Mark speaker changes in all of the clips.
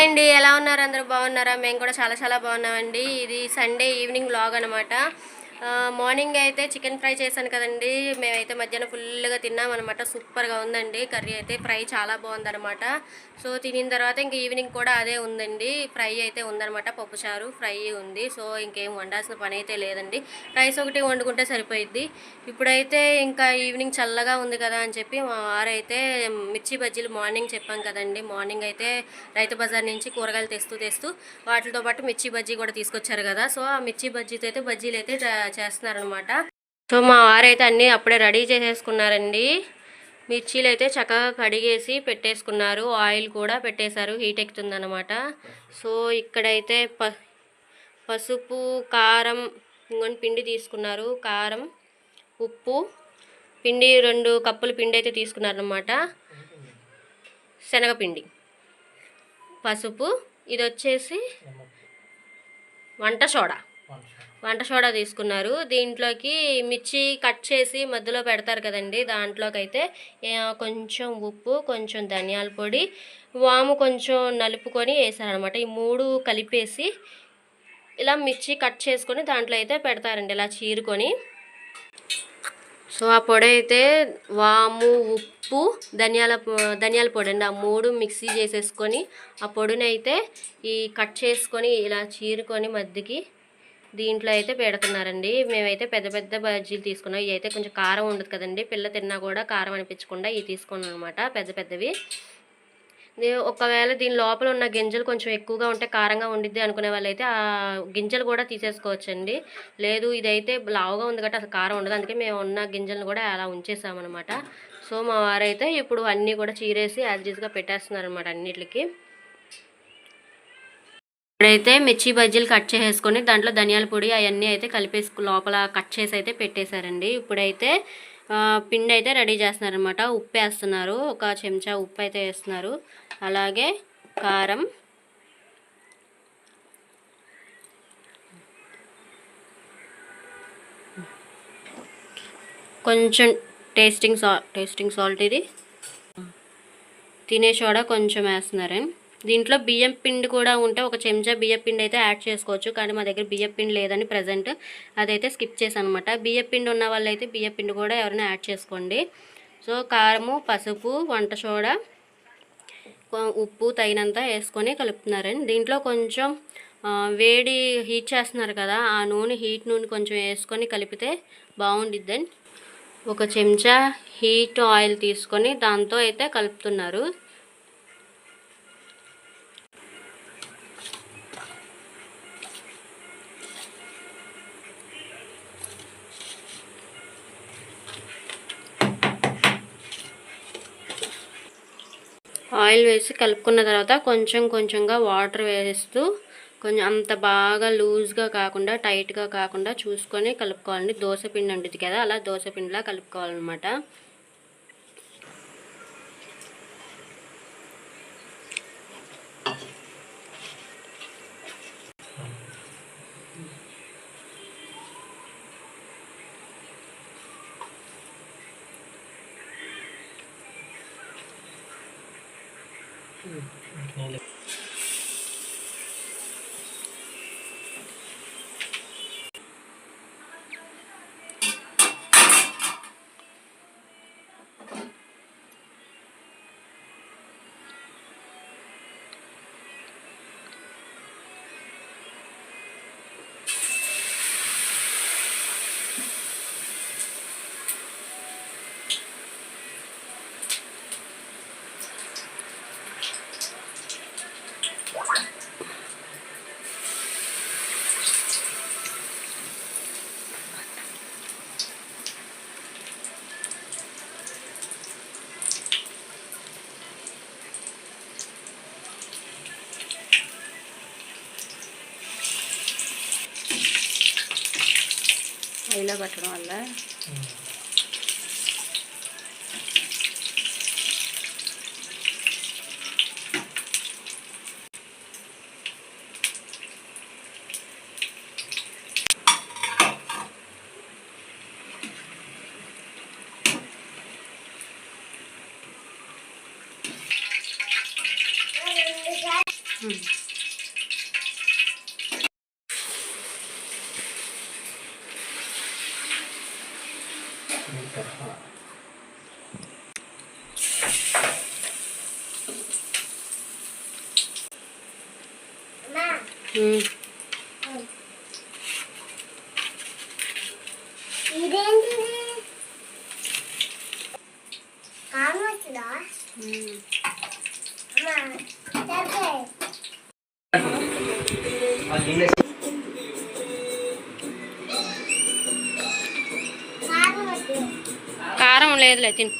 Speaker 1: Hi అండి, ఎలా ఉన్నారు? అందరూ బాగున్నారా? మేము కూడా చాలా చాలా బాగున్నామండి. ఇది సండే ఈవినింగ్ వ్లాగ్ అనమాట. మార్నింగ్ అయితే చికెన్ ఫ్రై చేశాను కదండి. మేమైతే మధ్యాహ్నం ఫుల్గా తిన్నామన్నమాట. సూపర్గా ఉందండి కర్రీ అయితే. ఫ్రై చాలా బాగుందన్నమాట. సో తినిన తర్వాత ఇంక ఈవినింగ్ కూడా అదే ఉందండి. ఫ్రై అయితే ఉందన్నమాట. పప్పుచారు ఫ్రై ఉంది. సో ఇంకేం వండాల్సిన పని అయితే లేదండి. రైస్ ఒకటి వండుకుంటే సరిపోయిద్ది. ఇప్పుడైతే ఇంకా ఈవినింగ్ చల్లగా ఉంది కదా అని చెప్పి మా వారైతే మిర్చి బజ్జీలు మార్నింగ్ చెప్పాం కదండి. మార్నింగ్ అయితే రైతు బజార్ నుంచి కూరగాయలు తెస్తూ వాటితో పాటు మిర్చి బజ్జీ కూడా తీసుకొచ్చారు కదా. సో ఆ మిర్చి బజ్జీతో అయితే బజ్జీలు అయితే చేస్తున్నారనమాట. సో మా వారైతే అన్నీ అప్పుడే రెడీ చేసేసుకున్నారండి. మిర్చీలు అయితే చక్కగా కడిగేసి పెట్టేసుకున్నారు. ఆయిల్ కూడా పెట్టేశారు, హీట్ ఎక్కుతుందన్నమాట. సో ఇక్కడైతే పసుపు కారం ఇంకొని పిండి తీసుకున్నారు. కారం ఉప్పు పిండి 2 కప్పుల పిండి అయితే తీసుకున్నారనమాట. శనగపిండి పసుపు ఇది వచ్చేసి వంట సోడా తీసుకున్నారు. దీంట్లోకి మిర్చి కట్ చేసి మధ్యలో పెడతారు కదండి, దాంట్లోకి అయితే కొంచెం ఉప్పు, కొంచెం ధనియాల పొడి, వాము కొంచెం నలుపుకొని వేసారనమాట. ఈ 3 కలిపేసి ఇలా మిర్చి కట్ చేసుకొని దాంట్లో అయితే పెడతారండి, ఇలా చీరుకొని. సో ఆ పొడి అయితే వాము, ఉప్పు, ధనియాల పొడి అండి, ఆ 3 మిక్సీ చేసేసుకొని ఆ పొడిని అయితే ఈ కట్ చేసుకొని ఇలా చీరుకొని మధ్యకి దీంట్లో అయితే పెడుతున్నారండి. మేమైతే పెద్ద పెద్ద బజ్జీలు తీసుకున్నాం. ఇవి అయితే కొంచెం కారం ఉండదు కదండి, పిల్ల తిన్నా కూడా కారం అనిపించకుండా ఇవి తీసుకున్నాం అనమాట, పెద్ద పెద్దవి. ఒకవేళ దీని లోపల ఉన్న గింజలు కొంచెం ఎక్కువగా ఉంటే కారంగా ఉండిద్ది అనుకునే వాళ్ళైతే ఆ గింజలు కూడా తీసేసుకోవచ్చండి. లేదు ఇదైతే లావుగా ఉంది కాబట్టి అసలు కారం ఉండదు, అందుకే మేము ఉన్న గింజలను కూడా అలా ఉంచేసామన్నమాట. సో మా వారైతే ఇప్పుడు అన్నీ కూడా చీరేసి యాజ్ యూజ్గా పెట్టేస్తున్నారు అనమాట అన్నిటికి. ఇప్పుడైతే మిర్చి బజ్జీలు కట్ చేసేసుకొని దాంట్లో ధనియాల పొడి అవన్నీ అయితే కలిపేసి లోపల కట్ చేసి అయితే పెట్టేశారండి. ఇప్పుడైతే పిండి అయితే రెడీ చేస్తున్నారనమాట. ఉప్పు వేస్తున్నారు, 1 చెంచా ఉప్పు అయితే వేస్తున్నారు. అలాగే కారం, కొంచెం టేస్టింగ్ సాల్ట్, ఇది తినే సోడా కొంచెం వేస్తున్నారండి. దీంట్లో బియ్యం పిండి కూడా ఉంటే 1 చెంచా బియ్యం పిండి అయితే యాడ్ చేసుకోవచ్చు, కానీ మా దగ్గర బియ్యం పిండి లేదని ప్రజెంట్ అదైతే స్కిప్ చేశాను అనమాట. బియ్యం పిండి ఉన్న వాళ్ళైతే బియ్యం పిండి కూడా ఎవరైనా యాడ్ చేసుకోండి. సో కారము, పసుపు, వంట సోడా, ఉప్పు తగినంత వేసుకొని కలుపుతున్నారండి. దీంట్లో కొంచెం వేడి హీట్ చేస్తున్నారు కదా, ఆ హీట్ నూనె కొంచెం వేసుకొని కలిపితే బాగుండిద్దండి. 1 చెంచా హీట్ ఆయిల్ తీసుకొని దాంతో అయితే కలుపుతున్నారు. ఆయిల్ వేసి కలుపుకున్న తర్వాత కొంచెంగా వాటర్ వేస్తూ కొంచెం అంత బాగా లూజ్గా కాకుండా టైట్గా కాకుండా చూసుకొని కలుపుకోవాలండి. దోశ పిండి ఉంటుంది కదా, అలా దోశ పిండిలా కలుపుకోవాలన్నమాట. ఆయిల్లో పెట్టడం వల్ల కారం లేదులే తిను.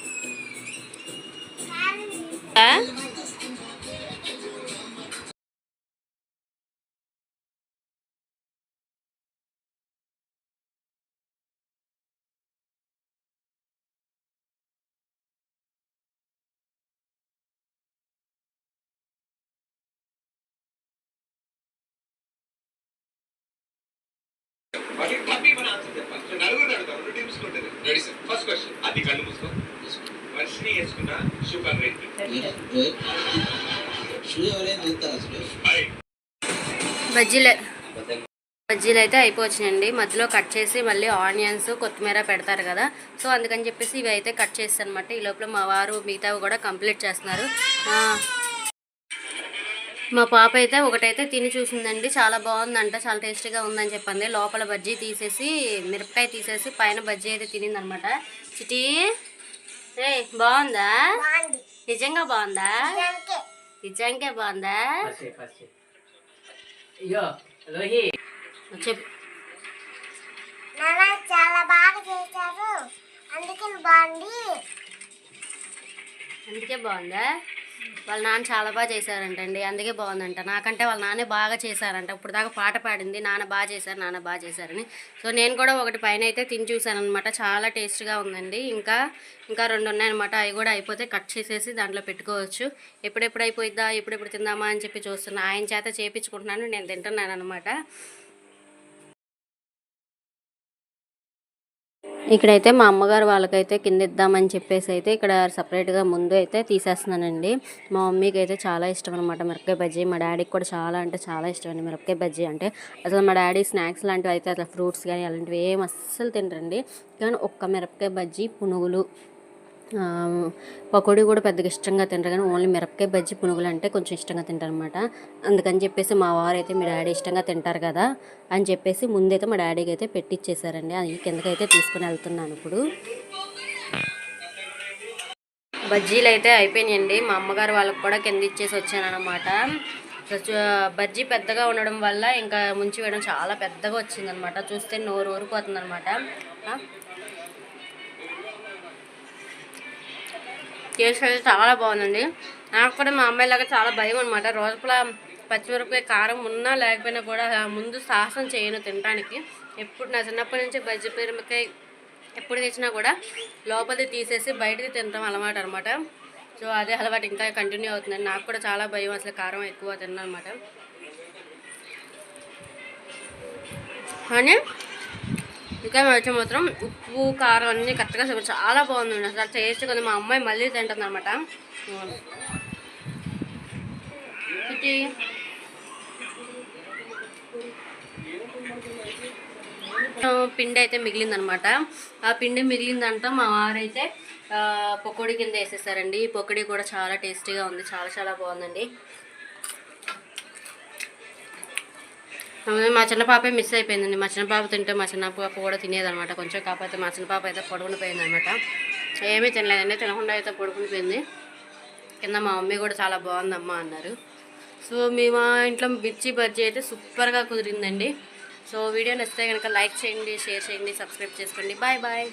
Speaker 1: బజ్జీలు అయితే అయిపోవచ్చాయండి. మధ్యలో కట్ చేసి మళ్ళీ ఆనియన్స్ కొత్తిమీర పెడతారు కదా, సో అందుకని చెప్పేసి ఇవి అయితే కట్ చేస్తాను అనమాట. ఈ లోపల మా వారు మిగతావి కూడా కంప్లీట్ చేస్తున్నారు. మా పాప అయితే ఒకటైతే తిని చూసిందండి, చాలా బాగుందంట, చాలా టేస్టీగా ఉందని చెప్పింది. లోపల బజ్జీ తీసేసి మిరపకాయ తీసేసి పైన బజ్జీ అయితే తినిందనమాట. చిటి ఏ బాగుందా? నిజంగా బాగుందా? నిజంగా బాగుందా? చెప్పు.
Speaker 2: చాలా బాగా చేశారు,
Speaker 1: అందుకే బాగుందా? వాళ్ళ నాన్న చాలా బాగా చేశారంటండి, అందుకే బాగుందంట. నాకంటే వాళ్ళ నాన్నే బాగా చేశారంట. ఇప్పుడు దాకా పాట పాడింది, నాన్న బాగా చేశారు, నాన్న బాగా చేశారని. సో నేను కూడా ఒకటి పైన అయితే తిని చూశాను అనమాట. చాలా టేస్ట్గా ఉందండి. ఇంకా 2 ఉన్నాయన్నమాట. అవి కూడా అయిపోతే కట్ చేసేసి దాంట్లో పెట్టుకోవచ్చు. ఎప్పుడెప్పుడు అయిపోయిద్దా, ఎప్పుడెప్పుడు తిందామా అని చెప్పి చూస్తున్నా. ఆయన చేత చేయించుకుంటున్నాను, నేను తింటున్నాను అనమాట. ఇక్కడైతే మా అమ్మగారు వాళ్ళకైతే కింద ఇద్దామని చెప్పేసి అయితే ఇక్కడ సపరేట్గా ముందు అయితే తీసేస్తున్నానండి. మా మమ్మీకి అయితే చాలా ఇష్టం అనమాట మిరపకాయ బజ్జీ. మా డాడీకి కూడా చాలా అంటే చాలా ఇష్టం అండి మిరపకాయ బజ్జీ అంటే. అసలు మా డాడీ స్నాక్స్ లాంటివి అయితే అసలు ఫ్రూట్స్ కానీ అలాంటివి ఏం అస్సలు తినరండి. కానీ ఒక్క మిరపకాయ బజ్జీ, పునుగులు, పకోడీ కూడా పెద్దగా ఇష్టంగా తింటారు, కానీ ఓన్లీ మిరపకాయ బజ్జీ, పునుగులు అంటే కొంచెం ఇష్టంగా తింటారు అనమాట. అందుకని చెప్పేసి మా వారు అయితే మీ డాడీ ఇష్టంగా తింటారు కదా అని చెప్పేసి ముందైతే మా డాడీకి అయితే పెట్టిచ్చేసారండి. అది కిందకైతే తీసుకుని వెళ్తున్నాను ఇప్పుడు. బజ్జీలు అయితే అయిపోయినాయండి. మా అమ్మగారు వాళ్ళకి కూడా కింద ఇచ్చేసి వచ్చాను అనమాట. బజ్జీ పెద్దగా ఉండడం వల్ల ఇంకా ముంచి వేయడం చాలా పెద్దగా వచ్చిందనమాట. చూస్తే నోరు ఊరిపోతుంది అనమాట. టేస్ట్ అయితే చాలా బాగుందండి. నాకు కూడా మా అమ్మాయిలాగా చాలా భయం అనమాట. రోజుల పచ్చిమిరపకాయ కారం ఉన్నా లేకపోయినా కూడా ముందు సాహసం చేయను తినడానికి. ఎప్పుడు నా చిన్నప్పటి నుంచి బజ్జీ మిరపకాయ ఎప్పుడు తెచ్చినా కూడా లోపలిది తీసేసి బయటది తినడం అలవాటు అనమాట. సో అదే అలవాటు ఇంకా కంటిన్యూ అవుతుందండి. నాకు కూడా చాలా భయం అసలు కారం ఎక్కువ తిన్నాను అనమాట. కానీ ఇంకా వచ్చి మాత్రం ఉప్పు కారం అన్నీ కరెక్ట్గా చాలా బాగుందండి. అసలు టేస్ట్ కదా. మా అమ్మాయి మళ్ళీ తింటుంది అనమాట. పిండి అయితే మిగిలిందనమాట. ఆ పిండి మిగిలిందంట మా వారైతే పకోడీ కింద వేసేసారండి. ఈ పకోడీ కూడా చాలా టేస్టీగా ఉంది, చాలా చాలా బాగుందండి. మా చిన్న పాపే మిస్ అయిపోయిందండి. మా చిన్న పాప తింటే మా చిన్న పాప కూడా తినేదనమాట కొంచెం. కాకపోతే మా చిన్న పాప అయితే పడుకుని పోయింది అనమాట. ఏమీ తినలేదండి, తినకుండా అయితే పడుకుని పోయింది. కింద మా మమ్మీ కూడా చాలా బాగుందమ్మా అన్నారు. సో మా ఇంట్లో మిర్చి బజ్జీ అయితే సూపర్గా కుదిరిందండి. సో వీడియో నచ్చితే కనుక లైక్ చేయండి, షేర్ చేయండి, సబ్స్క్రైబ్ చేసుకోండి. Bye bye.